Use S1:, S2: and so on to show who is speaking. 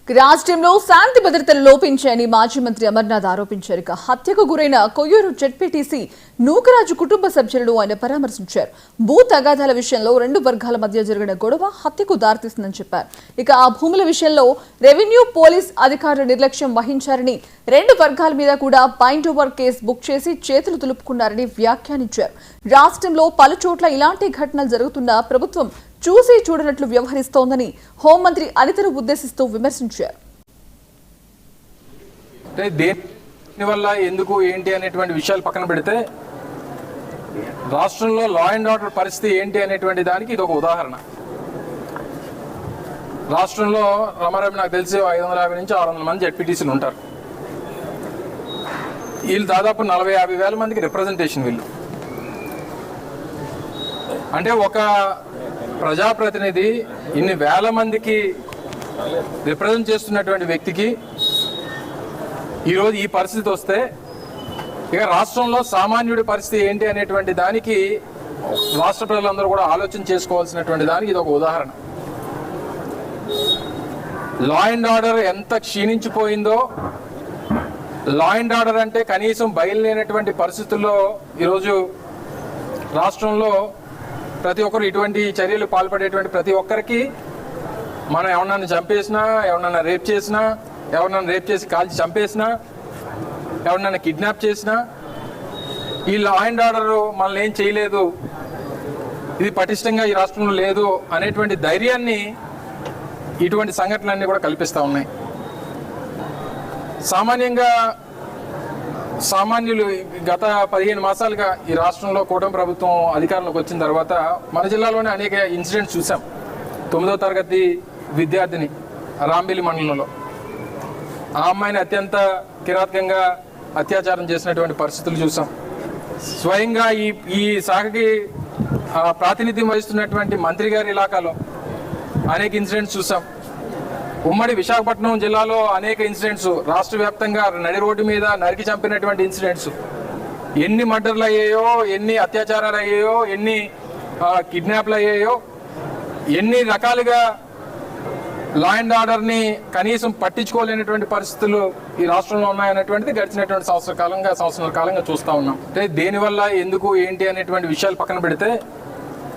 S1: రాష్ట్రంలో శాంతి భద్రతలు లోపించాయని మాజీ మంత్రి అమర్నాథ్ ఆరోపించారు. హత్యకు గురైన కొయ్యూరు జెడ్పీటీసీ నూకరాజు కుటుంబ సభ్యులను ఆయన పరామర్శించారు. భూ తగాదాల విషయంలో రెండు వర్గాల మధ్య జరిగిన గొడవ హత్యకు దారితీస్తుందని చెప్పారు. ఇక ఆ భూముల విషయంలో రెవెన్యూ పోలీస్ అధికారులు నిర్లక్ష్యం వహించారని, రెండు వర్గాల మీద కూడా బైండ్ ఓవర్ కేసు బుక్ చేసి చేతులు దులుపుకున్నారని వ్యాఖ్యానించారు. రాష్ట్రంలో పలు చోట్ల ఇలాంటి ఘటనలు జరుగుతున్నా ప్రభుత్వం చూసి చూడనట్లు వ్యవహరిస్తోందని హోంమంత్రి అనితను ఉద్దేశిస్తూ విమర్శించారు.
S2: దీనివల్ల ఎందుకు ఏంటి అనేటువంటి విషయాలు పక్కన పెడితే రాష్ట్రంలో లా అండ్ ఆర్డర్ పరిస్థితి ఏంటి అనేటువంటి దానికి ఇది ఒక ఉదాహరణ. రాష్ట్రంలో రమారమి నాకు తెలిసి 550 నుంచి 600 మంది జెడ్పీటీసీలు ఉంటారు. వీళ్ళు దాదాపు 40-50 వేల మందికి రిప్రజెంటేషన్. వీళ్ళు అంటే ఒక ప్రజాప్రతినిధి ఇన్ని వేల మందికి రిప్రజెంట్ చేస్తున్నటువంటి వ్యక్తికి ఈరోజు ఈ పరిస్థితి వస్తే ఇక రాష్ట్రంలో సామాన్యుడి పరిస్థితి ఏంటి అనేటువంటి దానికి రాష్ట్ర ప్రజలందరూ కూడా ఆలోచన చేసుకోవాల్సినటువంటి దానికి ఇది ఒక ఉదాహరణ. లా అండ్ ఆర్డర్ ఎంత క్షీణించిపోయిందో, లా అండ్ ఆర్డర్ అంటే కనీసం బయలుదేరినటువంటి పరిస్థితుల్లో ఈరోజు రాష్ట్రంలో ప్రతి ఒక్కరు ఇటువంటి చర్యలు పాల్పడేటువంటి ప్రతి ఒక్కరికి మనం ఎవరినైనా చంపేసినా, ఎవరినైనా రేప్ చేసినా, ఎవరినైనా రేప్ చేసి కాల్చి చంపేసినా, ఎవరినైనా కిడ్నాప్ చేసినా ఈ లా అండ్ ఆర్డర్ మనల్ని ఏం చేయలేదు, ఇది పటిష్టంగా ఈ రాష్ట్రంలో లేదు అనేటువంటి ధైర్యాన్ని ఇటువంటి సంఘటనలన్నీ కూడా కల్పిస్తూ ఉన్నాయి. సామాన్యులు గత 15 మాసాలుగా ఈ రాష్ట్రంలో కూటమి ప్రభుత్వం అధికారంలోకి వచ్చిన తర్వాత మన జిల్లాలోనే అనేక ఇన్సిడెంట్స్ చూసాం. 9వ తరగతి విద్యార్థిని రాంబిలి మండలంలో ఆ అమ్మాయిని అత్యంత కిరాతకంగా అత్యాచారం చేసినటువంటి పరిస్థితులు చూసాం. స్వయంగా ఈ శాఖకి ప్రాతినిధ్యం వహిస్తున్నటువంటి మంత్రి గారి ఇలాకాలో అనేక ఇన్సిడెంట్స్ చూసాం. ఉమ్మడి విశాఖపట్నం జిల్లాలో అనేక ఇన్సిడెంట్స్, రాష్ట్ర వ్యాప్తంగా నడి రోడ్డు మీద నరికి చంపినటువంటి ఇన్సిడెంట్స్, ఎన్ని మర్డర్లు అయ్యాయో, ఎన్ని అత్యాచారాలు అయ్యాయో, ఎన్ని కిడ్నాప్లు అయ్యాయో, ఎన్ని రకాలుగా లా అండ్ ఆర్డర్ని కనీసం పట్టించుకోలేనటువంటి పరిస్థితులు ఈ రాష్ట్రంలో ఉన్నాయనేటువంటిది గడిచినటువంటి సంవత్సరాల కాలంగా చూస్తూ ఉన్నాం. అంటే దేనివల్ల ఎందుకు ఏంటి అనేటువంటి విషయాలు పక్కన పెడితే